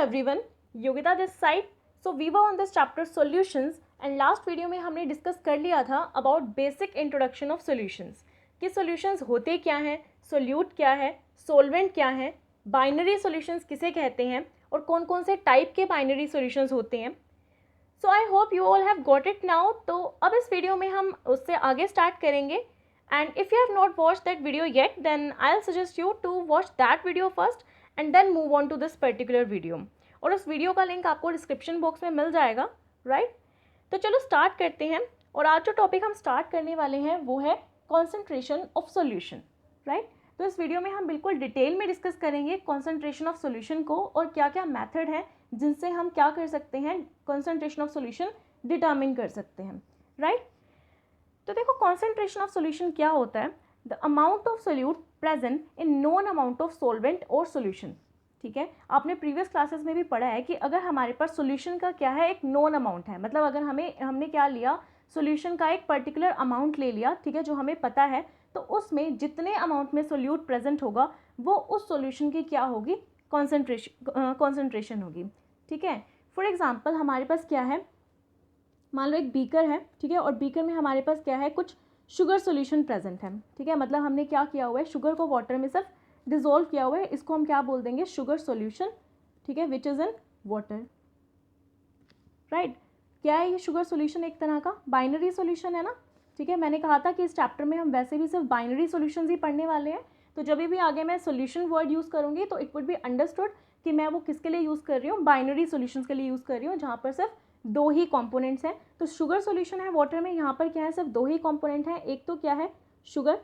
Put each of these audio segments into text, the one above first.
everyone, Yogita this side. So we were on this chapter solutions and last video में हमने discuss कर लिया था about basic introduction of solutions कि solutions होते क्या हैं, सोल्यूट क्या है, सोलवेंट क्या है, बाइनरी सॉल्यूशंस किसे कहते हैं और कौन कौन से टाइप के बाइनरी सॉल्यूशंस होते हैं. So I hope you all have got it now. तो अब इस वीडियो में हम उससे आगे स्टार्ट करेंगे. And if you have not watched that video yet, then I'll suggest you to watch that video first and then move on to this particular video. और उस वीडियो का लिंक आपको डिस्क्रिप्शन बॉक्स में मिल जाएगा, right. तो चलो start करते हैं. और आज जो टॉपिक हम स्टार्ट करने वाले हैं वो है कॉन्सेंट्रेशन ऑफ सॉल्यूशन, राइट. तो इस वीडियो में हम बिल्कुल डिटेल में डिस्कस करेंगे कॉन्सेंट्रेशन ऑफ सॉल्यूशन को और क्या क्या मेथड है जिनसे हम क्या कर सकते हैं, कॉन्सेंट्रेशन ऑफ सॉल्यूशन डिटर्मिन कर सकते हैं, राइट. तो देखो कॉन्सेंट्रेशन ऑफ सॉल्यूशन क्या होता है. The amount of solute present in known amount of solvent और सॉल्यूशन. ठीक है, आपने प्रीवियस क्लासेस में भी पढ़ा है कि अगर हमारे पास सॉल्यूशन का क्या है, एक नोन अमाउंट है, मतलब अगर हमने क्या लिया, सॉल्यूशन का एक पर्टिकुलर अमाउंट ले लिया, ठीक है, जो हमें पता है, तो उसमें जितने अमाउंट में सोल्यूट प्रेजेंट होगा वो उस सॉल्यूशन की क्या होगी, कॉन्सेंट्रेशन होगी. ठीक है, फॉर एग्जाम्पल हमारे पास क्या है, मान लो एक बीकर है, ठीक है, और बीकर में हमारे पास क्या है, कुछ शुगर सॉल्यूशन प्रेजेंट है. ठीक है, मतलब हमने क्या किया हुआ है, शुगर को वाटर में सिर्फ डिसॉल्व किया हुआ है, इसको हम क्या बोल देंगे, शुगर सॉल्यूशन. ठीक है, which is in water, right. क्या है ये शुगर सॉल्यूशन, एक तरह का बाइनरी सॉल्यूशन है ना. ठीक है, मैंने कहा था कि इस चैप्टर में हम वैसे भी सिर्फ बाइनरी सॉल्यूशंस ही पढ़ने वाले हैं. तो जब भी आगे मैं सॉल्यूशन वर्ड यूज़ करूँगी तो इट वुड बी अंडरस्टूड कि मैं वो किसके लिए यूज़ कर रही हूँ, बाइनरी सॉल्यूशंस के लिए यूज़ कर रही हूँ, जहाँ पर सिर्फ दो ही कंपोनेंट्स हैं. तो शुगर सॉल्यूशन है वाटर में, यहाँ पर क्या है, सिर्फ दो ही कंपोनेंट हैं. एक तो क्या है, शुगर,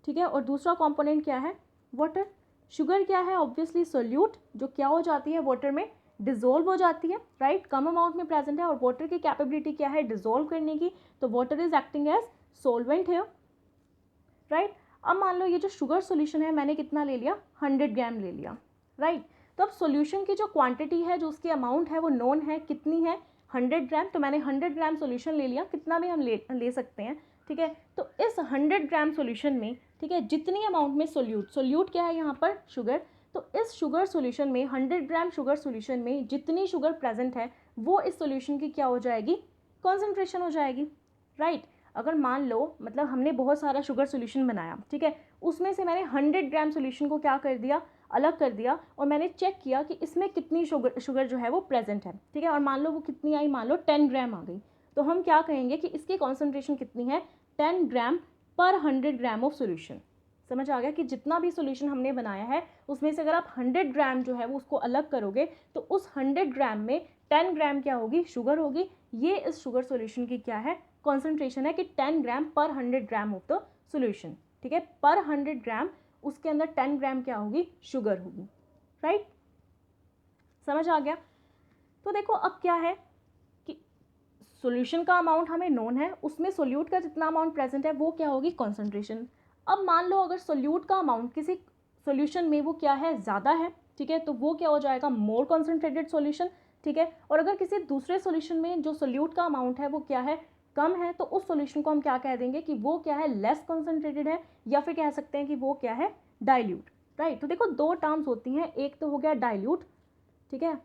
ठीक है, और दूसरा कंपोनेंट क्या है, वाटर. शुगर क्या है, ऑब्वियसली सोल्यूट, जो क्या हो जाती है, वाटर में डिजोल्व हो जाती है, राइट, कम अमाउंट में प्रेजेंट है. और वाटर की कैपेबिलिटी क्या है, डिजोल्व करने की. तो water is acting as solvent है, राइट. अब मान लो ये जो शुगर सॉल्यूशन है मैंने कितना ले लिया, 100 ग्राम ले लिया, राइट. तो अब सॉल्यूशन की जो क्वांटिटी है, जो उसकी अमाउंट है, वो नोन है, कितनी है, 100 ग्राम. तो मैंने 100 ग्राम सॉल्यूशन ले लिया, कितना भी हम ले सकते हैं. ठीक है, तो इस 100 ग्राम सॉल्यूशन में, ठीक है, जितनी अमाउंट में सोल्यूट क्या है यहाँ पर, शुगर. तो इस शुगर सॉल्यूशन में, 100 ग्राम शुगर सॉल्यूशन में जितनी शुगर प्रेजेंट है वो इस सॉल्यूशन की क्या हो जाएगी, कॉन्सेंट्रेशन हो जाएगी, राइट. अगर मान लो, मतलब हमने बहुत सारा शुगर सॉल्यूशन बनाया, ठीक है, उसमें से मैंने 100 ग्राम सॉल्यूशन को क्या कर दिया, अलग कर दिया, और मैंने चेक किया कि इसमें कितनी शुगर जो है वो प्रेजेंट है. ठीक है, और मान लो वो कितनी आई, मान लो 10 ग्राम आ गई. तो हम क्या कहेंगे कि इसकी कॉन्सेंट्रेशन कितनी है, 10 ग्राम पर 100 ग्राम ऑफ सॉल्यूशन. समझ आ गया कि जितना भी सॉल्यूशन हमने बनाया है उसमें से अगर आप 100 ग्राम जो है वो उसको अलग करोगे तो उस 100 ग्राम में 10 ग्राम क्या होगी, शुगर होगी. ये इस शुगर सॉल्यूशन की क्या है, कॉन्सेंट्रेशन है कि 10 ग्राम पर 100 ग्राम ऑफ द सॉल्यूशन. ठीक है, पर 100 ग्राम उसके अंदर 10 ग्राम क्या होगी, शुगर होगी, राइट. समझ आ गया. तो देखो अब क्या है कि सॉल्यूशन का अमाउंट हमें नोन है, उसमें सोल्यूट का जितना अमाउंट प्रेजेंट है वो क्या होगी, कॉन्सेंट्रेशन. अब मान लो अगर सोल्यूट का अमाउंट किसी सॉल्यूशन में वो क्या है, ज़्यादा है, ठीक है, तो वो क्या हो जाएगा, मोर कॉन्सेंट्रेटेड सॉल्यूशन. ठीक है, और अगर किसी दूसरे सॉल्यूशन में जो सोल्यूट का अमाउंट है वो क्या है, कम है, तो उस सॉल्यूशन को हम क्या कह देंगे कि वो क्या है, लेस कॉन्सेंट्रेटेड है, या फिर कह सकते हैं कि वो क्या है, डाइल्यूट, राइट. तो देखो दो टर्म्स होती हैं, एक तो हो गया डाइल्यूट, ठीक है,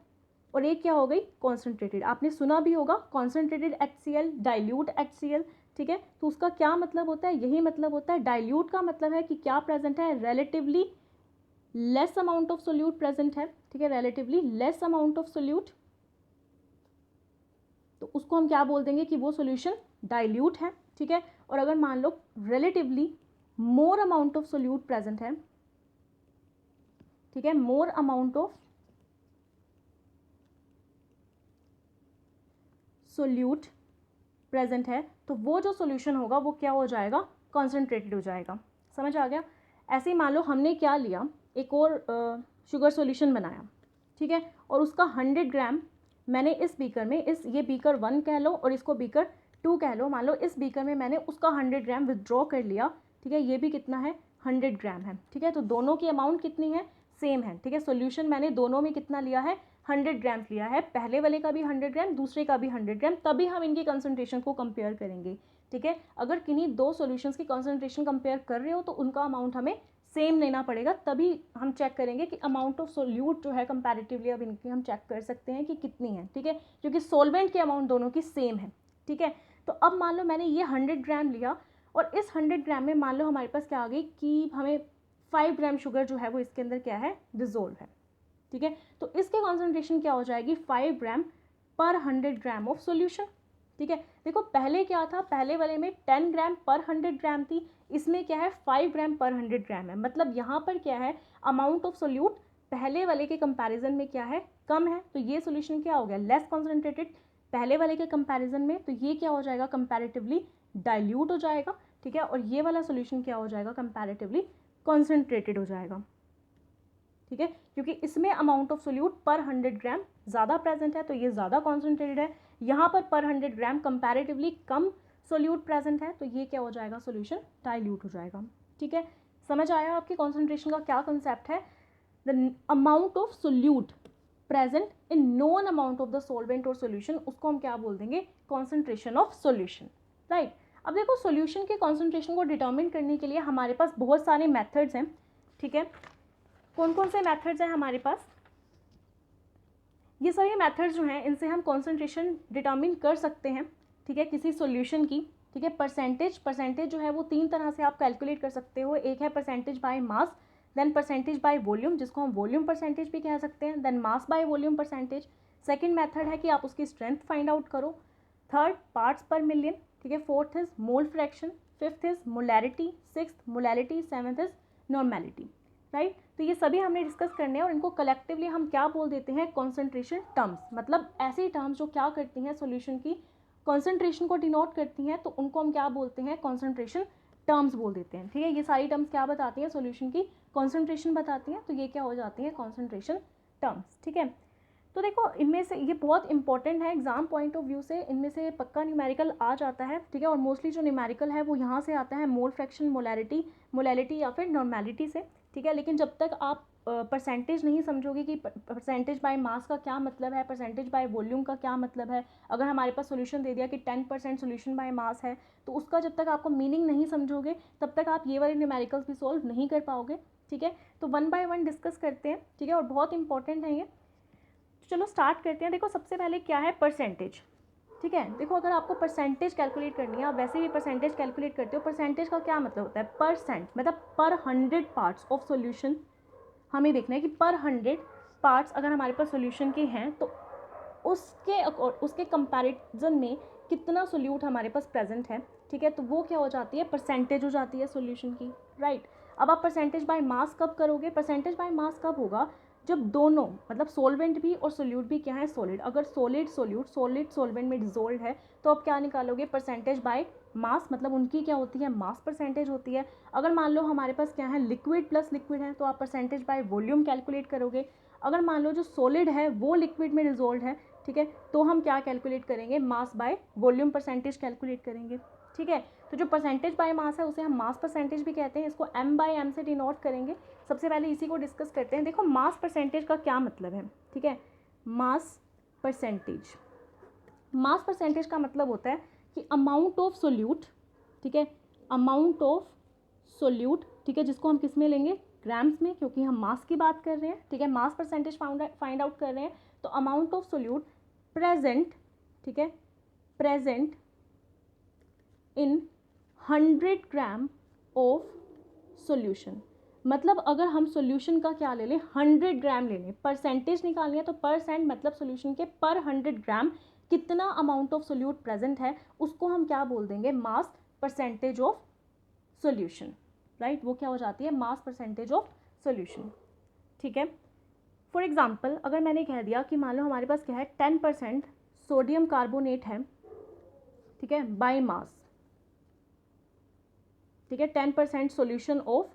और एक क्या हो गई, कॉन्सेंट्रेटेड. आपने सुना भी होगा कॉन्सेंट्रेटेड HCl, डाइल्यूट HCl. ठीक है, तो उसका क्या मतलब होता है, यही मतलब होता है. डाइल्यूट का मतलब है कि क्या प्रेजेंट है, relatively less amount of solute present है. ठीक है, relatively less amount of solute, तो उसको हम क्या बोल देंगे कि वो सॉल्यूशन डाइल्यूट है. ठीक है, और अगर मान लो relatively more amount of solute present है, ठीक है, more amount of solute present है, तो वो जो सॉल्यूशन होगा वो क्या हो जाएगा, कॉन्सेंट्रेटेड हो जाएगा. समझ आ गया. ऐसे ही मान लो हमने क्या लिया, एक और शुगर सॉल्यूशन बनाया, ठीक है, और उसका 100 ग्राम मैंने इस बीकर में, ये बीकर 1 कह लो और इसको बीकर 2 कह लो, मान लो इस बीकर में मैंने उसका 100 ग्राम विदड्रॉ कर लिया. ठीक है, ये भी कितना है, 100 ग्राम है. ठीक है, तो दोनों की अमाउंट कितनी है, सेम है. ठीक है, सॉल्यूशन मैंने दोनों में कितना लिया है, 100 ग्राम लिया है, पहले वाले का भी 100 ग्राम, दूसरे का भी 100 ग्राम, तभी हम इनकी कंसंट्रेशन को कंपेयर करेंगे. ठीक है, अगर किन्हीं दो सॉल्यूशंस की कंसंट्रेशन कंपेयर कर रहे हो तो उनका अमाउंट हमें सेम लेना पड़ेगा, तभी हम चेक करेंगे कि अमाउंट ऑफ सोल्यूट जो है कंपैरेटिवली अब इनकी हम चेक कर सकते हैं कि कितनी है, ठीक है, क्योंकि सॉल्वेंट की अमाउंट दोनों की सेम है, ठीक है। तो अब मान लो मैंने ये 100 ग्राम लिया और इस 100 ग्राम में मान लो हमारे पास क्या आ गई कि हमें 5 ग्राम शुगर जो है वो इसके अंदर क्या है, डिजोल्व है, ठीक है। तो इसकी कॉन्सेंट्रेशन क्या हो जाएगी, 5 ग्राम पर 100 ग्राम ऑफ सोल्यूशन, ठीक है। देखो पहले क्या था, पहले वाले में 10 ग्राम पर 100 ग्राम थी, इसमें क्या है 5 ग्राम पर 100 ग्राम है। मतलब यहाँ पर क्या है, अमाउंट ऑफ सोल्यूट पहले वाले के कंपैरिजन में क्या है, कम है। तो ये सोल्यूशन क्या हो गया, लेस कॉन्सेंट्रेटेड पहले वाले के कंपैरिजन में। तो ये क्या हो जाएगा, कंपैरेटिवली डाइल्यूट हो जाएगा, ठीक है। और ये वाला सोल्यूशन क्या हो जाएगा, कंपैरेटिवली कॉन्सेंट्रेटेड हो जाएगा, ठीक है, क्योंकि इसमें अमाउंट ऑफ सोल्यूट पर 100 ग्राम ज़्यादा प्रेजेंट है, तो ये ज़्यादा कॉन्सेंट्रेटेड है। यहाँ पर 100 ग्राम कंपैरेटिवली कम सोल्यूट प्रेजेंट है, तो ये क्या हो जाएगा, सोल्यूशन डाइल्यूट हो जाएगा, ठीक है। समझ आया आपकी कॉन्सेंट्रेशन का क्या कंसेप्ट है। The amount of solute present in known amount of the solvent और सोल्यूशन, उसको हम क्या बोल देंगे, कॉन्सेंट्रेशन ऑफ सोल्यूशन, राइट। अब देखो सोल्यूशन के कॉन्सेंट्रेशन को डिटर्मिन करने के लिए हमारे पास बहुत सारे मेथड्स हैं, ठीक है। कौन कौन से मेथड्स हैं हमारे पास, ये सभी मेथड्स जो हैं इनसे हम कॉन्सेंट्रेशन डिटर्मिन कर सकते हैं, ठीक है, किसी सॉल्यूशन की, ठीक है। परसेंटेज जो है वो 3 तरह से आप कैलकुलेट कर सकते हो। एक है percentage by mass, then percentage by volume, जिसको हम वॉल्यूम परसेंटेज भी कह सकते हैं, then mass by volume percentage. Second method है कि आप उसकी स्ट्रेंथ फाइंड आउट करो। थर्ड पार्ट्स पर मिलियन, ठीक है। Fourth is mole fraction, fifth is molarity, sixth molarity, seventh is normality, right. तो ये सभी हमने डिस्कस करने हैं और इनको कलेक्टिवली हम क्या बोल देते हैं, कॉन्सेंट्रेशन टर्म्स। मतलब ऐसी टर्म्स जो क्या करती हैं, सॉल्यूशन की कॉन्सेंट्रेशन को डिनोट करती हैं, तो उनको हम क्या बोलते हैं, कॉन्सेंट्रेशन टर्म्स बोल देते हैं, ठीक है। ये सारी टर्म्स क्या बताती हैं, सॉल्यूशन की कॉन्सेंट्रेशन बताती हैं, तो ये क्या हो जाती हैं, कॉन्सेंट्रेशन टर्म्स, ठीक है। तो देखो इनमें से ये बहुत इंपॉर्टेंट है एग्जाम पॉइंट ऑफ व्यू से, इनमें से पक्का न्यूमेरिकल आ जाता है, ठीक है। और मोस्टली जो न्यूमेरिकल है वो यहाँ से आता है, मोल फ्रैक्शन, मोलैरिटी या फिर नॉर्मेलिटी से, ठीक है। लेकिन जब तक आप परसेंटेज नहीं समझोगे कि परसेंटेज बाय मास का क्या मतलब है, परसेंटेज बाय वॉल्यूम का क्या मतलब है, अगर हमारे पास सोल्यूशन दे दिया कि 10% सोल्यूशन बाय मास है, तो उसका जब तक आपको मीनिंग नहीं समझोगे तब तक आप ये वाले न्यूमेरिकल्स भी सॉल्व नहीं कर पाओगे, ठीक है। तो 1 बाय 1 डिस्कस करते हैं, ठीक है, और बहुत इंपॉर्टेंट है ये। चलो स्टार्ट करते हैं। देखो सबसे पहले क्या है, परसेंटेज, ठीक है। देखो अगर आपको परसेंटेज कैलकुलेट करनी है, आप वैसे भी परसेंटेज कैलकुलेट करते हो, परसेंटेज का क्या मतलब होता है, परसेंट, मतलब पर 100 पार्ट्स ऑफ सॉल्यूशन हमें देखना है कि पर 100 पार्ट्स अगर हमारे पास सॉल्यूशन के हैं तो उसके कंपैरिजन में कितना सोल्यूट हमारे पास प्रेजेंट है, ठीक है। तो वो क्या हो जाती है, परसेंटेज हो जाती है सॉल्यूशन की, राइट। अब आप परसेंटेज बाय मास कब करोगे, परसेंटेज बाय मास कब होगा, जब दोनों मतलब सोलवेंट भी और सोल्यूट भी क्या है, सॉलिड। अगर सॉलिड सोलवेंट में डिजोल्व है तो आप क्या निकालोगे, परसेंटेज बाय मास, मतलब उनकी क्या होती है, मास परसेंटेज होती है। अगर मान लो हमारे पास क्या है, लिक्विड प्लस लिक्विड है, तो आप परसेंटेज बाय वॉल्यूम कैलकुलेट करोगे। अगर मान लो जो सॉलिड है वो लिक्विड में डिजोल्व है, ठीक है, तो हम क्या कैलकुलेट करेंगे, मास बाय वॉल्यूम परसेंटेज कैलकुलेट करेंगे, ठीक है। तो जो परसेंटेज बाय मास है उसे हम मास परसेंटेज भी कहते हैं, इसको m/m से डिनोट करेंगे। सबसे पहले इसी को डिस्कस करते हैं। देखो मास परसेंटेज का क्या मतलब है, ठीक है। मास परसेंटेज का मतलब होता है कि अमाउंट ऑफ सोल्यूट, ठीक है, अमाउंट ऑफ सोल्यूट, ठीक है, जिसको हम किस में लेंगे, ग्राम्स में, क्योंकि हम मास की बात कर रहे हैं, ठीक है, मास परसेंटेज फाइंड आउट कर रहे हैं। तो अमाउंट ऑफ सोल्यूट प्रेजेंट, ठीक है, present in 100 gram of solution. मतलब अगर हम सोल्यूशन का क्या ले लें, 100 ग्राम ले लें, परसेंटेज निकालनी है तो परसेंट मतलब सोल्यूशन के पर 100 ग्राम कितना अमाउंट ऑफ सोल्यूट प्रेजेंट है, उसको हम क्या बोल देंगे, मास परसेंटेज ऑफ सोल्यूशन, राइट। वो क्या हो जाती है, मास परसेंटेज ऑफ सोल्यूशन, ठीक है। फॉर एग्जाम्पल अगर मैंने कह दिया कि मान लो हमारे पास क्या है, 10% सोडियम कार्बोनेट है, ठीक है, बाय मास, ठीक है, 10% solution of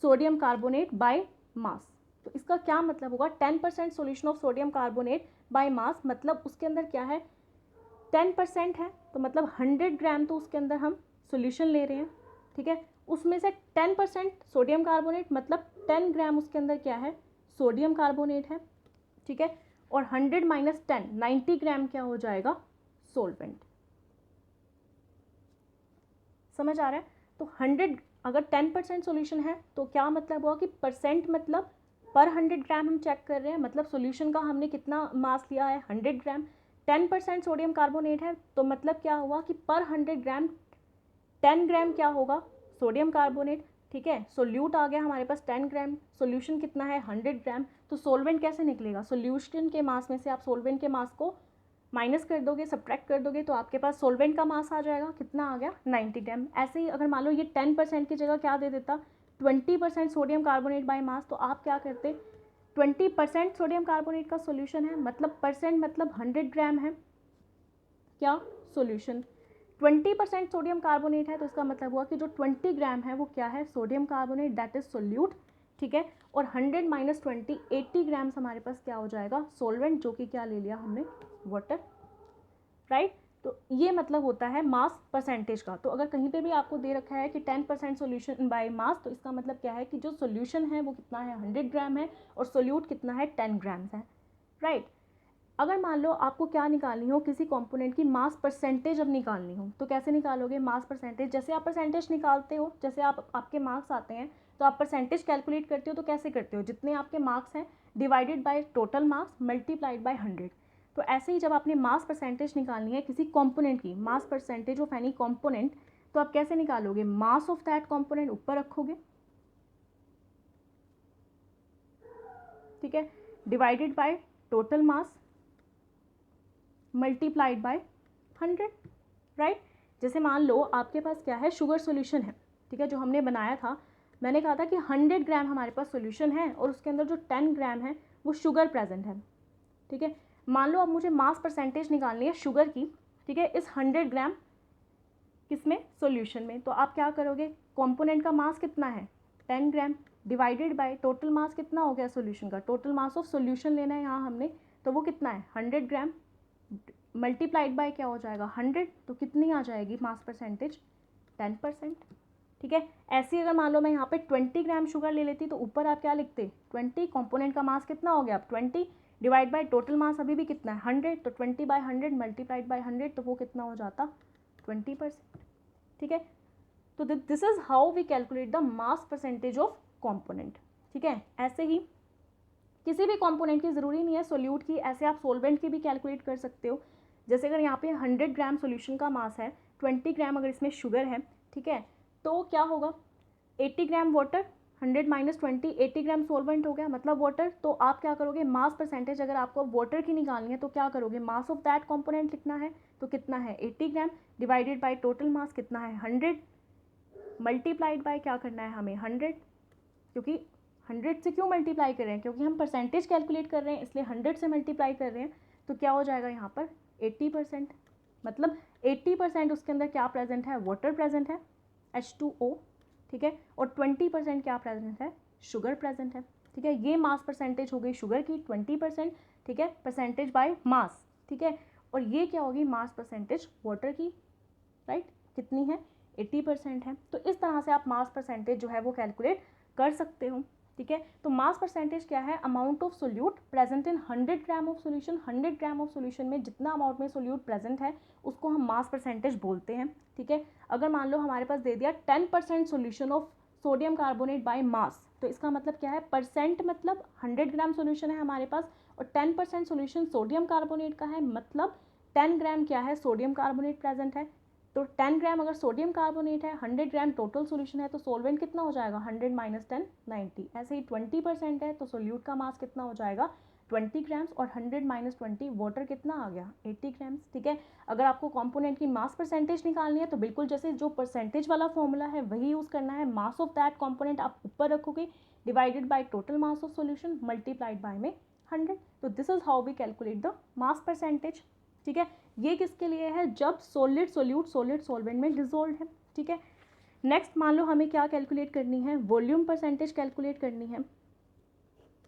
sodium carbonate by mass. तो इसका क्या मतलब होगा, 10% solution of sodium carbonate by mass, मतलब उसके अंदर क्या है, 10% है, तो मतलब 100 ग्राम तो उसके अंदर हम सोल्यूशन ले रहे हैं, ठीक है। उसमें से 10% सोडियम कार्बोनेट, मतलब 10 ग्राम उसके अंदर क्या है, सोडियम कार्बोनेट है, ठीक है। और 100 माइनस 10 90 ग्राम क्या हो जाएगा, सोल्वेंट। समझ आ रहा है। तो 100 अगर 10% सोल्यूशन है तो क्या मतलब हुआ कि परसेंट मतलब पर 100 ग्राम हम चेक कर रहे हैं, मतलब सोल्यूशन का हमने कितना मास लिया है 100 ग्राम। 10% सोडियम कार्बोनेट है तो मतलब क्या हुआ कि पर 100 ग्राम 10 ग्राम क्या होगा सोडियम कार्बोनेट। ठीक है, सोल्यूट आ गया हमारे पास 10 ग्राम, सोल्यूशन कितना है 100 ग्राम। तो सोलवेंट कैसे निकलेगा, सोल्यूशन के मास में से आप सोलवेंट के मास को माइनस कर दोगे, सब्ट्रैक्ट कर दोगे, तो आपके पास सोलवेंट का मास आ जाएगा, कितना आ गया 90 ग्राम। ऐसे ही अगर मान लो ये 10% की जगह क्या दे देता 20% सोडियम कार्बोनेट बाय मास, तो आप क्या करते 20% सोडियम कार्बोनेट का सोल्यूशन है, मतलब परसेंट मतलब 100 ग्राम है क्या सोल्यूशन। 20% सोडियम कार्बोनेट है तो इसका मतलब हुआ कि जो 20 ग्राम है वो क्या है sodium carbonate, that is solute. ठीक है, और 100 माइनस 20 80 ग्राम्स हमारे पास क्या हो जाएगा सोलवेंट, जो कि क्या ले लिया हमने वाटर, राइट। तो ये मतलब होता है मास परसेंटेज का। तो अगर कहीं पे भी आपको दे रखा है कि 10% सोल्यूशन बाय मास, तो इसका मतलब क्या है कि जो सोल्यूशन है वो कितना है 100 ग्राम है और सोल्यूट कितना है 10 ग्राम्स है, राइट। अगर मान लो आपको क्या निकालनी हो किसी कंपोनेंट की मास परसेंटेज अब निकालनी हो, तो कैसे निकालोगे मास परसेंटेज, जैसे आप परसेंटेज निकालते हो, जैसे आपके मार्क्स आते हैं तो आप परसेंटेज कैलकुलेट करते हो, तो कैसे करते हो जितने आपके मार्क्स हैं divided by total marks multiplied by 100। तो ऐसे ही जब आपने मास परसेंटेज निकालनी है किसी कंपोनेंट की, मास परसेंटेज ऑफ एनी कंपोनेंट, तो आप कैसे निकालोगे मास ऑफ दैट कंपोनेंट ऊपर रखोगे, ठीक है, divided by total mass multiplied by 100, right. जैसे मान लो आपके पास क्या है शुगर सॉल्यूशन है, ठीक है, जो हमने बनाया था, मैंने कहा था कि 100 ग्राम हमारे पास सॉल्यूशन है और उसके अंदर जो 10 ग्राम है वो शुगर प्रेजेंट है। ठीक है, मान लो अब मुझे मास परसेंटेज निकालनी है शुगर की, ठीक है, इस 100 ग्राम किसमें सॉल्यूशन में, तो आप क्या करोगे कंपोनेंट का मास कितना है 10 ग्राम डिवाइडेड बाय टोटल मास कितना हो गया सॉल्यूशन का, टोटल मास ऑफ सॉल्यूशन लेना है यहाँ हमने, तो वो कितना है 100 ग्राम मल्टीप्लाइड बाय क्या हो जाएगा 100, तो कितनी आ जाएगी मास परसेंटेज 10%। ठीक है, ऐसे अगर मान लो मैं यहाँ पे 20 ग्राम शुगर ले लेती तो ऊपर आप क्या लिखते 20, कंपोनेंट का मास कितना हो गया अब 20 डिवाइड बाय टोटल मास अभी भी कितना है 100, तो 20 बाय 100 मल्टीप्लाइड बाय 100, तो वो कितना हो जाता 20%। ठीक है, तो this is how we calculate the mass percentage of component. ठीक है, ऐसे ही किसी भी कंपोनेंट की ज़रूरी नहीं है सोल्यूट की, ऐसे आप सोलवेंट की भी कैलकुलेट कर सकते हो। जैसे अगर यहाँ पे 100 ग्राम सोल्यूशन का मास है, 20 ग्राम अगर इसमें शुगर है, ठीक है, तो क्या होगा 80 ग्राम वाटर, 100 माइनस 20 80 ग्राम सोलवेंट हो गया मतलब वाटर। तो आप क्या करोगे मास परसेंटेज अगर आपको वाटर की निकालनी है तो क्या करोगे मास ऑफ दैट कंपोनेंट लिखना है, तो कितना है 80 ग्राम डिवाइडेड बाय टोटल मास कितना है 100 मल्टीप्लाइड बाय क्या करना है हमें 100, क्योंकि 100 से क्यों मल्टीप्लाई कर रहे हैं, क्योंकि हम परसेंटेज कैलकुलेट कर रहे हैं इसलिए 100 से मल्टीप्लाई कर रहे हैं। तो क्या हो जाएगा यहाँ पर 80%, मतलब 80% उसके अंदर क्या प्रेजेंट है वाटर प्रेजेंट है H2O, ठीक है, और 20% क्या प्रेजेंट है शुगर प्रेजेंट है। ठीक है, ये मास परसेंटेज हो गई शुगर की 20%, ठीक है, परसेंटेज बाय मास। ठीक है, और ये क्या होगी मास परसेंटेज वाटर की, राइट, कितनी है 80% है। तो इस तरह से आप मास परसेंटेज जो है वो कैलकुलेट कर सकते हो। ठीक है, तो मास परसेंटेज क्या है amount of solute present in 100 gram of solution, 100 gram of solution में जितना अमाउंट में सोल्यूट प्रेजेंट है उसको हम मास परसेंटेज बोलते हैं। ठीक है, अगर मान लो हमारे पास दे दिया 10% solution of sodium carbonate by mass, तो इसका मतलब क्या है परसेंट मतलब 100 ग्राम सोल्यूशन है हमारे पास और 10% सोल्यूशन सोडियम कार्बोनेट का है, मतलब 10 ग्राम क्या है सोडियम कार्बोनेट प्रेजेंट है। तो 10 ग्राम अगर सोडियम कार्बोनेट है, 100 ग्राम टोटल सोल्यूशन है, तो सोलवेंट कितना हो जाएगा 100 माइनस 10 90। ऐसे ही 20% है तो सोल्यूट का मास कितना हो जाएगा 20 ग्राम्स और 100 माइनस 20 वाटर कितना आ गया 80 ग्राम्स। ठीक है, अगर आपको कंपोनेंट की मास परसेंटेज निकालनी है तो बिल्कुल जैसे जो परसेंटेज वाला फॉर्मूला है वही यूज़ करना है, मास ऑफ दैट कंपोनेंट आप ऊपर रखोगे divided by total mass of solution multiplied by में 100। तो this is how we calculate the mass percentage. ठीक है, ये किसके लिए है जब सॉलिड सोल्यूट सॉलिड सॉल्वेंट में डिजोल्व है। ठीक है, नेक्स्ट मान लो हमें क्या कैलकुलेट करनी है वॉल्यूम परसेंटेज कैलकुलेट करनी है।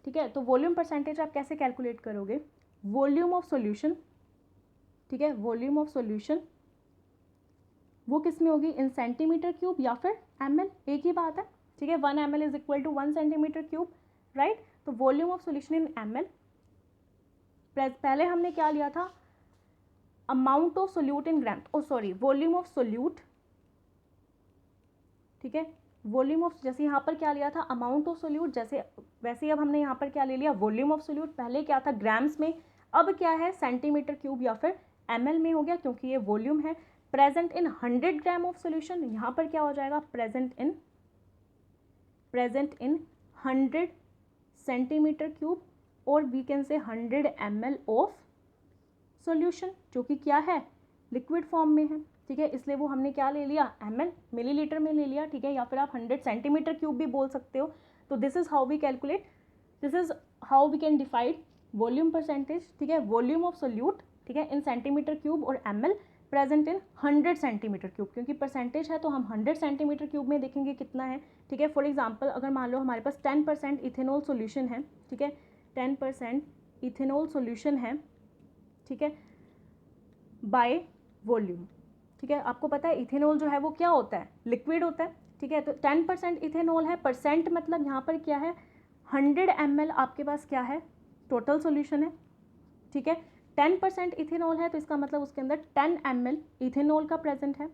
ठीक है, तो वॉल्यूम परसेंटेज आप कैसे कैलकुलेट करोगे वॉल्यूम ऑफ सॉल्यूशन, ठीक है, वॉल्यूम ऑफ सॉल्यूशन वो किस में होगी इन सेंटीमीटर क्यूब या फिर ml, एक ही बात है। ठीक है, 1 ml is equal to 1 centimetre cube, right. तो volume of solution in ml, पहले हमने क्या लिया था amount of solute in gram, oh sorry volume of solute, ठीक है, वॉल्यूम ऑफ, जैसे यहाँ पर क्या लिया था अमाउंट ऑफ सोल्यूट, जैसे वैसे ही अब हमने यहाँ पर क्या ले लिया वॉल्यूम ऑफ सोल्यूट। पहले क्या था ग्राम्स में, अब क्या है सेंटीमीटर क्यूब या फिर ml में हो गया क्योंकि ये वॉल्यूम है। Present in 100 gram of solution, यहाँ पर क्या हो जाएगा प्रेजेंट इन 100 सेंटीमीटर क्यूब, और we can say 100 ml of solution, जो कि क्या है लिक्विड फॉर्म में है, ठीक है। इसलिए वो हमने क्या ले लिया ml, मिलीलीटर में ले लिया, ठीक है, या फिर आप 100 सेंटीमीटर क्यूब भी बोल सकते हो। तो this is how we calculate, this is how we can defined volume percentage, ठीक है, वॉल्यूम ऑफ सोल्यूट, ठीक है, इन सेंटीमीटर क्यूब और ml present in 100 centimetre cube, क्योंकि परसेंटेज है तो हम 100 सेंटीमीटर क्यूब में देखेंगे कितना है, ठीक है। फॉर एग्जांपल अगर मान लो हमारे पास 10% इथेनॉल सॉल्यूशन है, ठीक है, 10% इथेनॉल सॉल्यूशन है, ठीक है, बाय वॉल्यूम, ठीक है। आपको पता है इथेनॉल जो है वो क्या होता है लिक्विड होता है, ठीक है। तो 10% इथेनॉल है, परसेंट मतलब यहाँ पर क्या है 100 ml आपके पास क्या है टोटल सॉल्यूशन है, ठीक है। 10% इथेनॉल है तो इसका मतलब उसके अंदर 10 ml इथेनॉल का प्रेजेंट है,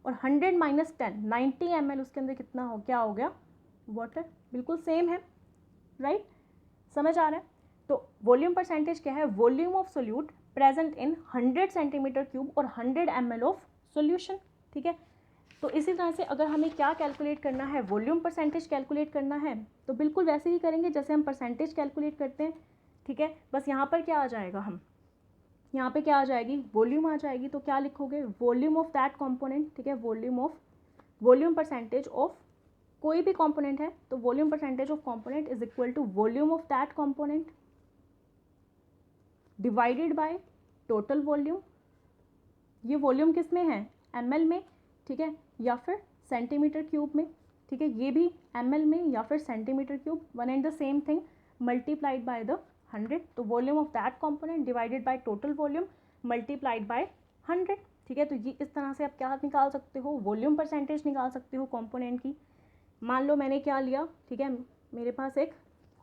और 100 माइनस 10 90 ml उसके अंदर कितना हो क्या हो गया वाटर, बिल्कुल सेम है, राइट, समझ आ रहा है। तो वॉल्यूम परसेंटेज क्या है volume of solute present in 100 centimetre cube और 100 ml ऑफ सोल्यूशन, ठीक है। तो इसी तरह से अगर हमें क्या कैलकुलेट करना है वॉल्यूम परसेंटेज कैलकुलेट करना है तो बिल्कुल वैसे ही करेंगे जैसे हम परसेंटेज कैलकुलेट करते हैं, ठीक है। बस यहाँ पर क्या आ जाएगा, हम यहाँ पे क्या आ जाएगी वॉल्यूम आ जाएगी, तो क्या लिखोगे वॉल्यूम ऑफ दैट कंपोनेंट, ठीक है, वॉल्यूम परसेंटेज ऑफ कोई भी कंपोनेंट है तो volume percentage of component is equal to volume of that component divided by total volume. ये वॉल्यूम किस में है ml में, ठीक है, या फिर सेंटीमीटर क्यूब में, ठीक है, ये भी ml में या फिर centimetre cube, one and the same thing, multiplied by the 100। तो volume of that component divided by total volume multiplied by 100, ठीक है। तो ये इस तरह से आप क्या निकाल सकते हो वॉल्यूम परसेंटेज निकाल सकते हो कंपोनेंट की। मान लो मैंने क्या लिया, ठीक है, मेरे पास एक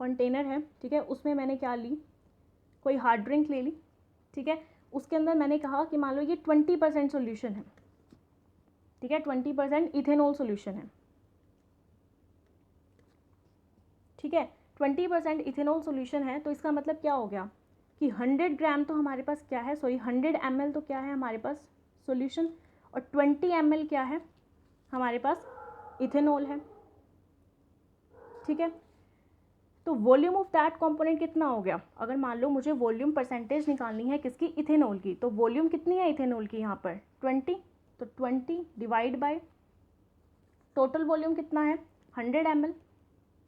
कंटेनर है, ठीक है, उसमें मैंने क्या ली कोई हार्ड ड्रिंक ले ली, ठीक है, उसके अंदर मैंने कहा कि मान लो ये 20% सोल्यूशन है, ठीक है, 20% इथेनॉल सोल्यूशन है, ठीक है, 20% इथेनॉल सोल्यूशन है। तो इसका मतलब क्या हो गया कि 100 ग्राम तो हमारे पास क्या है 100 ml तो क्या है हमारे पास सोल्यूशन, और 20 ml क्या है हमारे पास इथेनॉल है, ठीक है। तो वॉल्यूम ऑफ दैट कंपोनेंट कितना हो गया, अगर मान लो मुझे वॉल्यूम परसेंटेज निकालनी है किसकी इथेनॉल की, तो वॉल्यूम कितनी है इथेनॉल की यहाँ पर 20, तो 20 डिवाइड बाय टोटल वॉल्यूम कितना है 100 ml,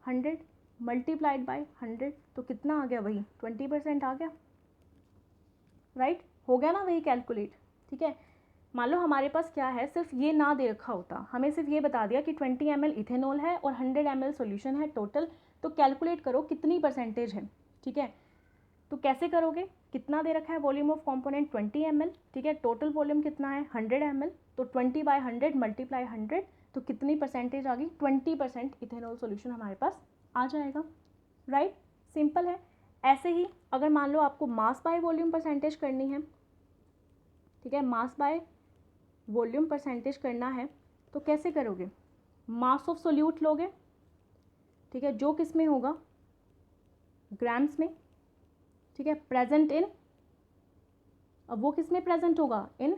100 मल्टीप्लाइड बाय 100, तो कितना आ गया वही 20% आ गया, राइट, हो गया ना वही कैलकुलेट, ठीक है। मान लो हमारे पास क्या है सिर्फ ये ना दे रखा होता, हमें सिर्फ ये बता दिया कि 20 ml इथेनॉल है और 100 ml सॉल्यूशन है टोटल, तो कैलकुलेट करो कितनी परसेंटेज है, ठीक है। तो कैसे करोगे, कितना दे रखा है वॉल्यूम ऑफ कंपोनेंट 20 ml, ठीक है, टोटल वॉल्यूम कितना है 100 ml, तो 20 बाय 100 मल्टीप्लाई 100, तो कितनी परसेंटेज आ गई 20% इथेनॉल सॉल्यूशन हमारे पास आ जाएगा, राइट, सिंपल है। ऐसे ही अगर मान लो आपको मास बाय वॉल्यूम परसेंटेज करनी है, ठीक है, मास बाय वॉल्यूम परसेंटेज करना है तो कैसे करोगे, मास ऑफ सोल्यूट लोगे, ठीक है, जो किस में होगा ग्राम्स में, ठीक है, प्रेजेंट इन, अब वो किस में प्रेजेंट होगा इन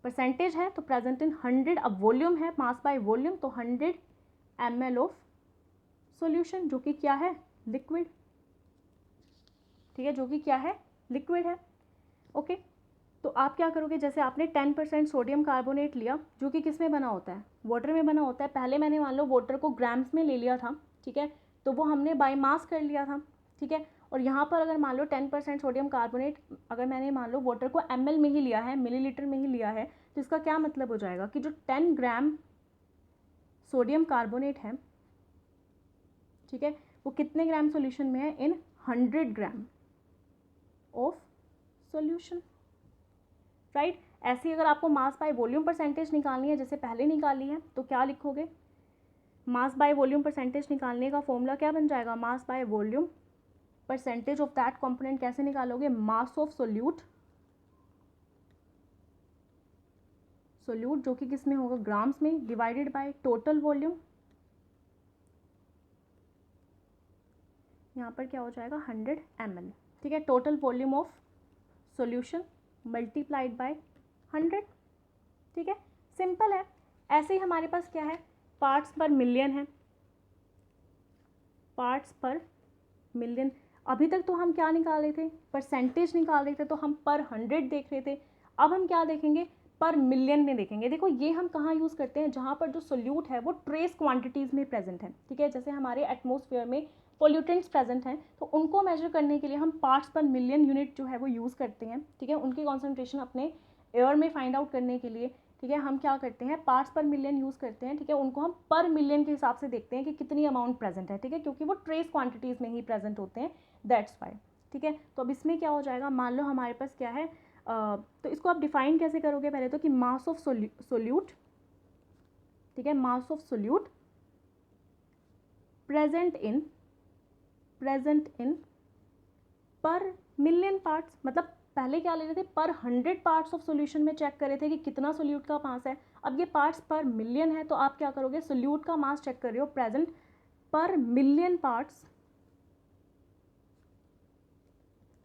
परसेंटेज है तो प्रेजेंट इन 100, अब वॉल्यूम है मास बाय वॉल्यूम तो 100 ml ऑफ सॉल्यूशन जो कि क्या है लिक्विड, ठीक है, जो कि क्या है लिक्विड है, ओके। तो आप क्या करोगे, जैसे आपने 10% सोडियम कार्बोनेट लिया जो कि किस में बना होता है वाटर में बना होता है, पहले मैंने मान लो वाटर को ग्राम्स में ले लिया था, ठीक है, तो वो हमने बाय मास कर लिया था, ठीक है। और यहाँ पर अगर मान लो 10% सोडियम कार्बोनेट अगर मैंने मान लो वाटर को ml में ही लिया है मिलीलीटर में ही लिया है, तो इसका क्या मतलब हो जाएगा कि जो 10 ग्राम सोडियम कार्बोनेट है, ठीक है, वो कितने ग्राम सोल्यूशन में है इन 100 ग्राम ऑफ सोल्यूशन, राइट। ऐसे ही अगर आपको मास बाय वॉल्यूम परसेंटेज निकालनी है जैसे पहले निकाली है तो क्या लिखोगे, मास बाय वॉल्यूम परसेंटेज निकालने का फॉर्मूला क्या बन जाएगा, मास by volume percentage of that component कैसे निकालोगे, मास ऑफ सोल्यूट जो कि किस में होगा ग्राम्स में डिवाइडेड बाय टोटल वॉल्यूम, यहाँ पर क्या हो जाएगा 100 ml, ठीक है। Total volume of solution multiplied by 100, ठीक है। सिंपल है। ऐसे ही हमारे पास क्या है, पार्ट्स पर मिलियन है, पार्ट्स पर मिलियन। अभी तक तो हम क्या निकाल रहे थे, परसेंटेज निकाल रहे थे, तो हम पर 100 देख रहे थे। अब हम क्या देखेंगे, पर मिलियन में देखेंगे। देखो ये हम कहाँ यूज़ करते हैं, जहाँ पर जो सोल्यूट है वो ट्रेस क्वांटिटीज़ में प्रेजेंट है, ठीक है। जैसे हमारे एटमॉस्फेयर में पोल्यूटेंट्स प्रेजेंट हैं, तो उनको मेजर करने के लिए हम पार्ट्स पर मिलियन यूनिट जो है वो यूज़ करते हैं, ठीक है। उनकी कॉन्सेंट्रेशन अपने एयर में फाइंड आउट करने के लिए, ठीक है, हम क्या करते हैं, पार्ट्स पर मिलियन यूज़ करते हैं, ठीक है। उनको हम पर मिलियन के हिसाब से देखते हैं कि कितनी अमाउंट प्रेजेंट है, ठीक है, क्योंकि वो ट्रेस क्वांटिटीज़ में ही प्रेजेंट होते हैं, दैट्स वाई, ठीक है। तो अब इसमें क्या हो जाएगा, मान लो हमारे पास क्या है, तो इसको आप डिफाइन कैसे करोगे, पहले तो कि मास ऑफ सोल्यूट, ठीक है, मास ऑफ सोल्यूट प्रेजेंट इन पर मिलियन पार्ट्स। मतलब पहले क्या ले रहे थे, पर 100 पार्ट्स ऑफ सॉल्यूशन में चेक कर रहे थे कि कितना सोल्यूट का मास है। अब ये पार्ट्स पर मिलियन है, तो आप क्या करोगे, सोल्यूट का मास चेक कर रहे हो प्रेजेंट पर मिलियन पार्ट्स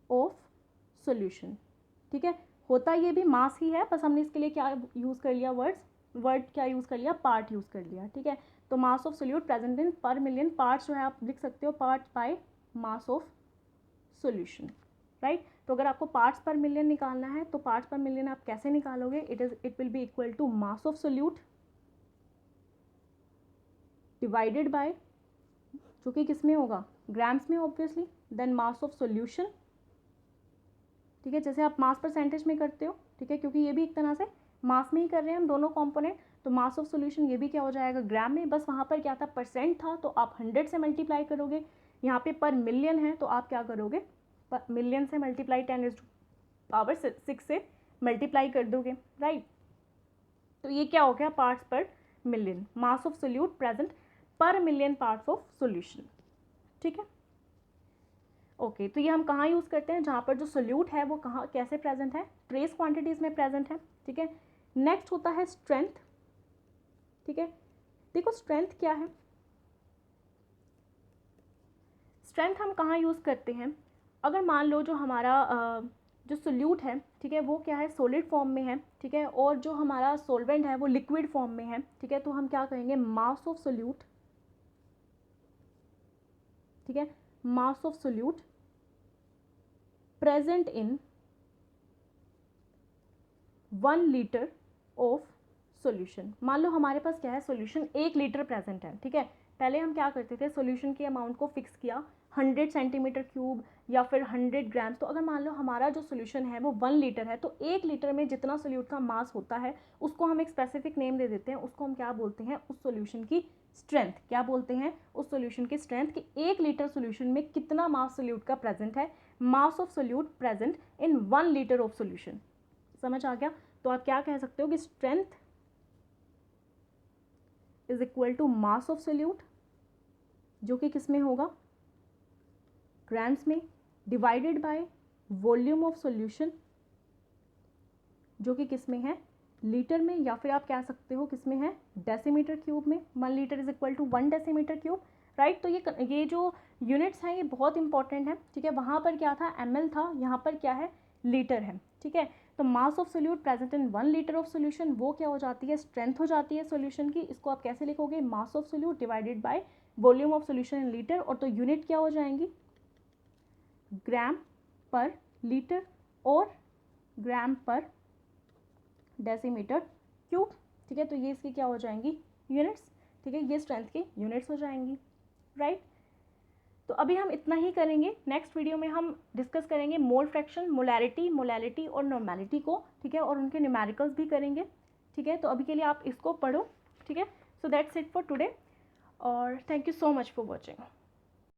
ऑफ सॉल्यूशन, ठीक है। होता ये भी मास ही है, बस हमने इसके लिए क्या यूज़ कर लिया, वर्ड क्या यूज़ कर लिया, पार्ट यूज़ कर लिया, ठीक है। तो मास ऑफ सोल्यूट प्रेजेंट इन पर मिलियन पार्ट्स जो है आप लिख सकते हो part by mass of solution, right. तो अगर आपको पार्ट्स पर मिलियन निकालना है तो पार्ट्स पर मिलियन आप कैसे निकालोगे, it will be equal to mass of solute divided by, जो कि किस में होगा, ग्राम्स में obviously, then mass of solution, ठीक है, जैसे आप मास परसेंटेज में करते हो, ठीक है, क्योंकि ये भी एक तरह से मास में ही कर रहे हैं हम दोनों कंपोनेंट। तो मास ऑफ सोल्यूशन ये भी क्या हो जाएगा, ग्राम में, बस वहाँ पर क्या था, परसेंट था, तो आप 100 से मल्टीप्लाई करोगे। यहाँ पे पर मिलियन है, तो आप क्या करोगे, मिलियन से मल्टीप्लाई 10⁻⁶ से मल्टीप्लाई कर दोगे, राइट। तो ये क्या हो गया, parts per million, mass of solute present पर मिलियन पार्ट्स ऑफ सोल्यूशन, ठीक है। ओके, तो ये हम कहाँ यूज़ करते हैं, जहाँ पर जो सोल्यूट है वो कहाँ कैसे प्रेजेंट है, ट्रेस क्वांटिटीज़ में प्रेजेंट है, ठीक है। नेक्स्ट होता है स्ट्रेंथ, ठीक है। देखो स्ट्रेंथ क्या है, स्ट्रेंथ हम कहाँ यूज़ करते हैं, अगर मान लो जो हमारा जो सोल्यूट है, ठीक है, वो क्या है, सॉलिड फॉर्म में है, ठीक है, और जो हमारा सॉल्वेंट है वो लिक्विड फॉर्म में है, ठीक है, तो हम क्या कहेंगे, मास ऑफ सोल्यूट, ठीक है, मास of solute present in 1 litre of solution. मान लो हमारे पास क्या है, सॉल्यूशन 1 लीटर प्रेजेंट है, ठीक है। पहले हम क्या करते थे, सॉल्यूशन के अमाउंट को फिक्स किया 100 सेंटीमीटर क्यूब या फिर 100 ग्राम्स। तो अगर मान लो हमारा जो सॉल्यूशन है वो 1 लीटर है, तो 1 लीटर में जितना सोल्यूट का मास होता है उसको हम एक स्पेसिफिक नेम दे देते हैं, उसको हम क्या बोलते हैं, उस सॉल्यूशन की स्ट्रेंथ। क्या बोलते हैं, उस सॉल्यूशन की स्ट्रेंथ, कि 1 लीटर सॉल्यूशन में कितना मास सोल्यूट का प्रेजेंट है, मास of solute present in 1 litre of solution. समझ आ गया। तो आप क्या कह सकते हो कि strength is equal to mass of solute, जो कि किस में होगा, ग्राम्स में, divided by volume of solution, जो कि किस में है, लीटर में, या फिर आप कह सकते हो किस में है, डेसीमीटर क्यूब में। 1 litre is equal to 1 decimetre cube, right. तो ये जो यूनिट्स हैं ये बहुत इंपॉर्टेंट है, ठीक है। वहाँ पर क्या था, ml था, यहाँ पर क्या है, लीटर है, ठीक है। तो मास of solute present in 1 litre of solution, वो क्या हो जाती है, स्ट्रेंथ हो जाती है सोल्यूशन की। इसको आप कैसे लिखोगे, मास of solute divided by volume of solution in litre, और तो यूनिट क्या हो जाएंगी, ग्राम पर लीटर और ग्राम पर डेसीमीटर क्यूब, ठीक है। तो ये इसकी क्या हो जाएंगी, यूनिट्स, ठीक है, ये स्ट्रेंथ की यूनिट्स हो जाएंगी, राइट। तो अभी हम इतना ही करेंगे। नेक्स्ट वीडियो में हम डिस्कस करेंगे मोल फ्रैक्शन, मोलैरिटी और नॉर्मेलिटी को, ठीक है, और उनके न्यूमेरिकल्स भी करेंगे, ठीक है। तो अभी के लिए आप इसको पढ़ो, ठीक है। So that's it for today, और thank you so much for watching.